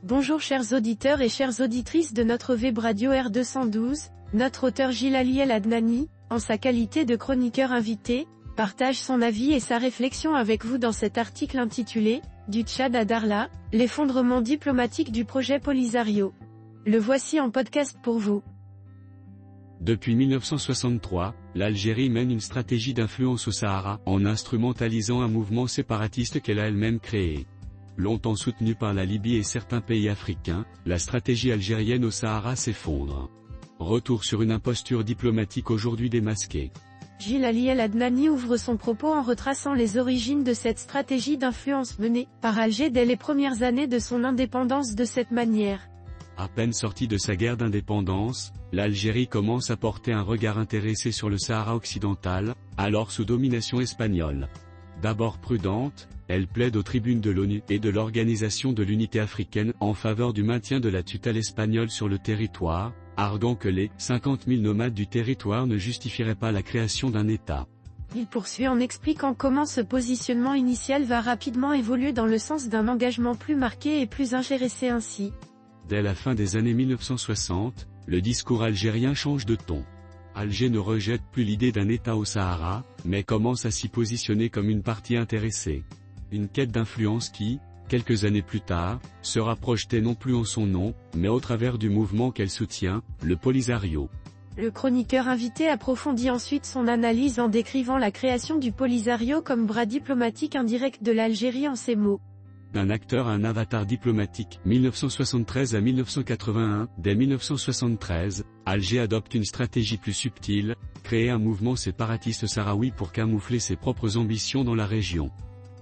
Bonjour chers auditeurs et chères auditrices de notre web radio R212, notre auteur Gilali El Adnani, en sa qualité de chroniqueur invité, partage son avis et sa réflexion avec vous dans cet article intitulé « Du Tchad à Darla, l'effondrement diplomatique du projet Polisario ». Le voici en podcast pour vous. Depuis 1963, l'Algérie mène une stratégie d'influence au Sahara, en instrumentalisant un mouvement séparatiste qu'elle a elle-même créé. Longtemps soutenue par la Libye et certains pays africains, la stratégie algérienne au Sahara s'effondre. Retour sur une imposture diplomatique aujourd'hui démasquée. Gilali El Adnani ouvre son propos en retraçant les origines de cette stratégie d'influence menée par Alger dès les premières années de son indépendance de cette manière. À peine sortie de sa guerre d'indépendance, l'Algérie commence à porter un regard intéressé sur le Sahara occidental, alors sous domination espagnole. D'abord prudente, elle plaide aux tribunes de l'ONU et de l'Organisation de l'Unité africaine en faveur du maintien de la tutelle espagnole sur le territoire, arguant que les 50 000 nomades du territoire ne justifieraient pas la création d'un État. Il poursuit en expliquant comment ce positionnement initial va rapidement évoluer dans le sens d'un engagement plus marqué et plus intéressé ainsi. Dès la fin des années 1960, le discours algérien change de ton. Alger ne rejette plus l'idée d'un État au Sahara, mais commence à s'y positionner comme une partie intéressée. Une quête d'influence qui, quelques années plus tard, sera projetée non plus en son nom, mais au travers du mouvement qu'elle soutient, le Polisario. Le chroniqueur invité approfondit ensuite son analyse en décrivant la création du Polisario comme bras diplomatique indirect de l'Algérie en ces mots. D'un acteur à un avatar diplomatique, 1973 à 1981, dès 1973, Alger adopte une stratégie plus subtile, créer un mouvement séparatiste sahraoui pour camoufler ses propres ambitions dans la région.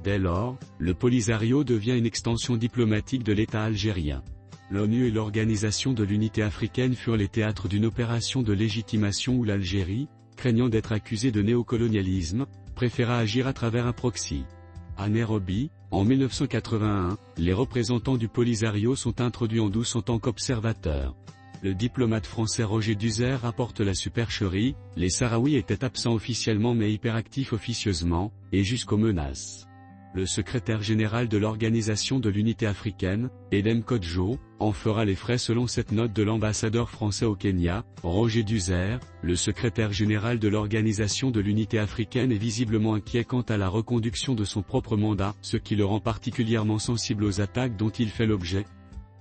Dès lors, le Polisario devient une extension diplomatique de l'État algérien. L'ONU et l'Organisation de l'Unité africaine furent les théâtres d'une opération de légitimation où l'Algérie, craignant d'être accusée de néocolonialisme, préféra agir à travers un proxy. À Nairobi, en 1981, les représentants du Polisario sont introduits en douce en tant qu'observateurs. Le diplomate français Roger Duzer rapporte la supercherie, les Sahraouis étaient absents officiellement mais hyperactifs officieusement, et jusqu'aux menaces. Le secrétaire général de l'Organisation de l'Unité africaine, Edem Kodjo, en fera les frais selon cette note de l'ambassadeur français au Kenya, Roger Duzer. Le secrétaire général de l'Organisation de l'Unité africaine est visiblement inquiet quant à la reconduction de son propre mandat, ce qui le rend particulièrement sensible aux attaques dont il fait l'objet.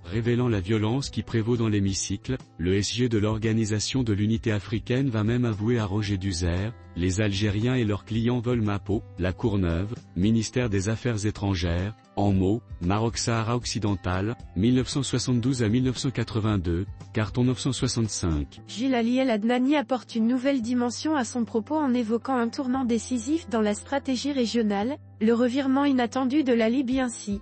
Révélant la violence qui prévaut dans l'hémicycle, le SG de l'Organisation de l'Unité africaine va même avouer à Roger Duzer, les Algériens et leurs clients veulent ma peau, la Courneuve, ministère des Affaires étrangères, en mots, Maroc-Sahara occidental, 1972 à 1982, carton 965. Gilali El Adnani apporte une nouvelle dimension à son propos en évoquant un tournant décisif dans la stratégie régionale, le revirement inattendu de la Libye ainsi.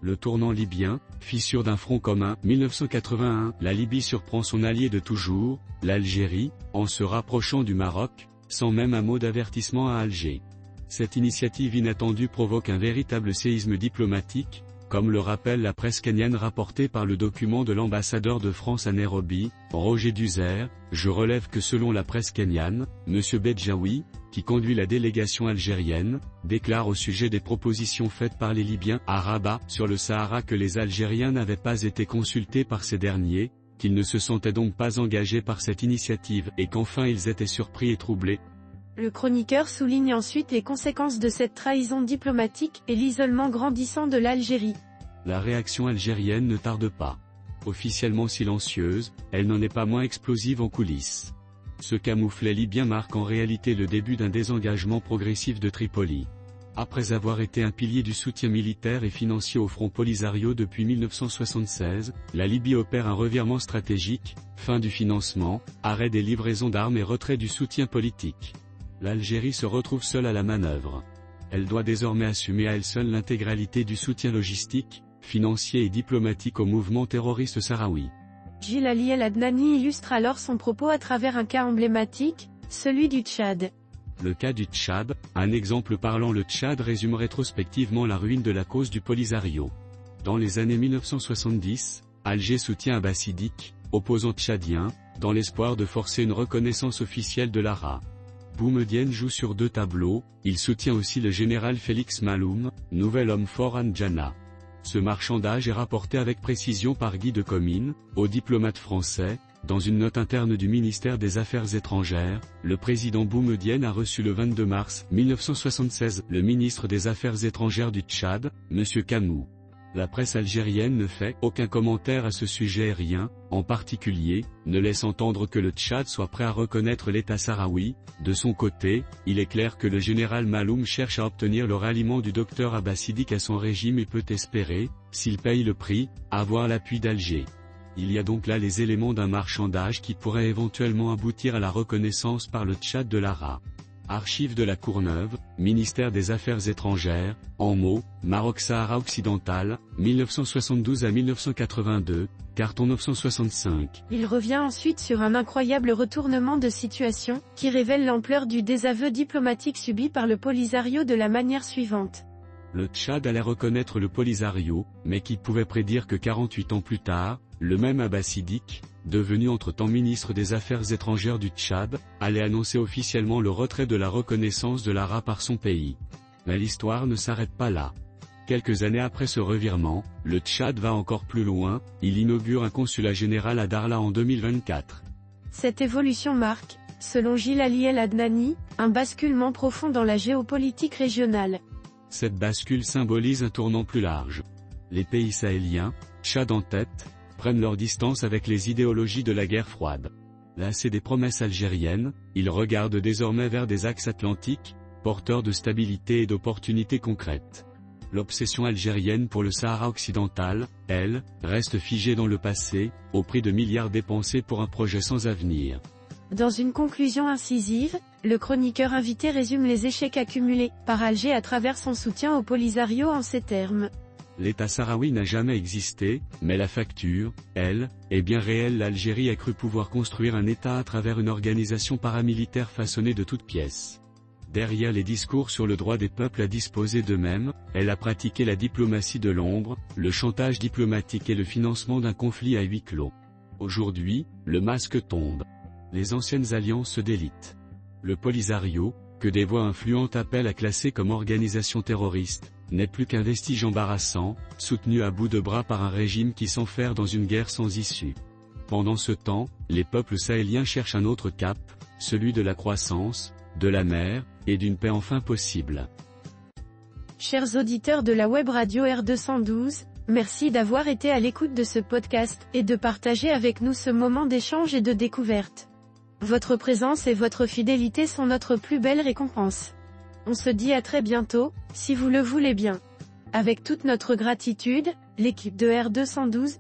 Le tournant libyen, fissure d'un front commun, 1981, la Libye surprend son allié de toujours, l'Algérie, en se rapprochant du Maroc, sans même un mot d'avertissement à Alger. Cette initiative inattendue provoque un véritable séisme diplomatique, comme le rappelle la presse kenyane rapportée par le document de l'ambassadeur de France à Nairobi, Roger Duzer. Je relève que selon la presse kenyane, M. Bedjaoui, qui conduit la délégation algérienne, déclare au sujet des propositions faites par les Libyens à Rabat sur le Sahara que les Algériens n'avaient pas été consultés par ces derniers, qu'ils ne se sentaient donc pas engagés par cette initiative et qu'enfin ils étaient surpris et troublés. Le chroniqueur souligne ensuite les conséquences de cette trahison diplomatique et l'isolement grandissant de l'Algérie. La réaction algérienne ne tarde pas. Officiellement silencieuse, elle n'en est pas moins explosive en coulisses. Ce camouflet libyen marque en réalité le début d'un désengagement progressif de Tripoli. Après avoir été un pilier du soutien militaire et financier au Front Polisario depuis 1976, la Libye opère un revirement stratégique, fin du financement, arrêt des livraisons d'armes et retrait du soutien politique. L'Algérie se retrouve seule à la manœuvre. Elle doit désormais assumer à elle seule l'intégralité du soutien logistique, financier et diplomatique au mouvement terroriste sahraoui. Gilali El Adnani illustre alors son propos à travers un cas emblématique, celui du Tchad. Le cas du Tchad, un exemple parlant. Le Tchad résume rétrospectivement la ruine de la cause du Polisario. Dans les années 1970, Alger soutient Abassi Dik, opposant tchadien, dans l'espoir de forcer une reconnaissance officielle de l'ARA. Boumedienne joue sur deux tableaux, il soutient aussi le général Félix Maloum, nouvel homme fort Anjana. Ce marchandage est rapporté avec précision par Guy de Comines, au diplomate français. Dans une note interne du ministère des Affaires étrangères, le président Boumedienne a reçu le 22 mars 1976 le ministre des Affaires étrangères du Tchad, M. Kamou. La presse algérienne ne fait aucun commentaire à ce sujet et rien, en particulier, ne laisse entendre que le Tchad soit prêt à reconnaître l'État sahraoui. De son côté, il est clair que le général Maloum cherche à obtenir le ralliement du docteur Abbasidique à son régime et peut espérer, s'il paye le prix, avoir l'appui d'Alger. Il y a donc là les éléments d'un marchandage qui pourrait éventuellement aboutir à la reconnaissance par le Tchad de l'ARA. Archives de la Courneuve, ministère des Affaires étrangères, en mots, Maroc-Sahara occidental, 1972 à 1982, carton 965. Il revient ensuite sur un incroyable retournement de situation, qui révèle l'ampleur du désaveu diplomatique subi par le Polisario de la manière suivante. Le Tchad allait reconnaître le Polisario, mais qui pouvait prédire que 48 ans plus tard, le même Abbasidique, devenu entre-temps ministre des Affaires étrangères du Tchad, allait annoncer officiellement le retrait de la reconnaissance de l'ARA par son pays. Mais l'histoire ne s'arrête pas là. Quelques années après ce revirement, le Tchad va encore plus loin, il inaugure un consulat général à Darla en 2024. Cette évolution marque, selon Gilles Ali El Adnani, un basculement profond dans la géopolitique régionale. Cette bascule symbolise un tournant plus large. Les pays sahéliens, Tchad en tête, prennent leur distance avec les idéologies de la guerre froide. Lassés des promesses algériennes, ils regardent désormais vers des axes atlantiques, porteurs de stabilité et d'opportunités concrètes. L'obsession algérienne pour le Sahara occidental, elle, reste figée dans le passé, au prix de milliards dépensés pour un projet sans avenir. Dans une conclusion incisive, le chroniqueur invité résume les échecs accumulés par Alger à travers son soutien au Polisario en ces termes. L'État sahraoui n'a jamais existé, mais la facture, elle, est bien réelle. L'Algérie a cru pouvoir construire un État à travers une organisation paramilitaire façonnée de toutes pièces. Derrière les discours sur le droit des peuples à disposer d'eux-mêmes, elle a pratiqué la diplomatie de l'ombre, le chantage diplomatique et le financement d'un conflit à huis clos. Aujourd'hui, le masque tombe. Les anciennes alliances se délitent. Le Polisario, que des voix influentes appellent à classer comme organisation terroriste, n'est plus qu'un vestige embarrassant, soutenu à bout de bras par un régime qui s'enferre dans une guerre sans issue. Pendant ce temps, les peuples sahéliens cherchent un autre cap, celui de la croissance, de la mer, et d'une paix enfin possible. Chers auditeurs de la web radio R212, merci d'avoir été à l'écoute de ce podcast, et de partager avec nous ce moment d'échange et de découverte. Votre présence et votre fidélité sont notre plus belle récompense. On se dit à très bientôt, si vous le voulez bien. Avec toute notre gratitude, l'équipe de R212,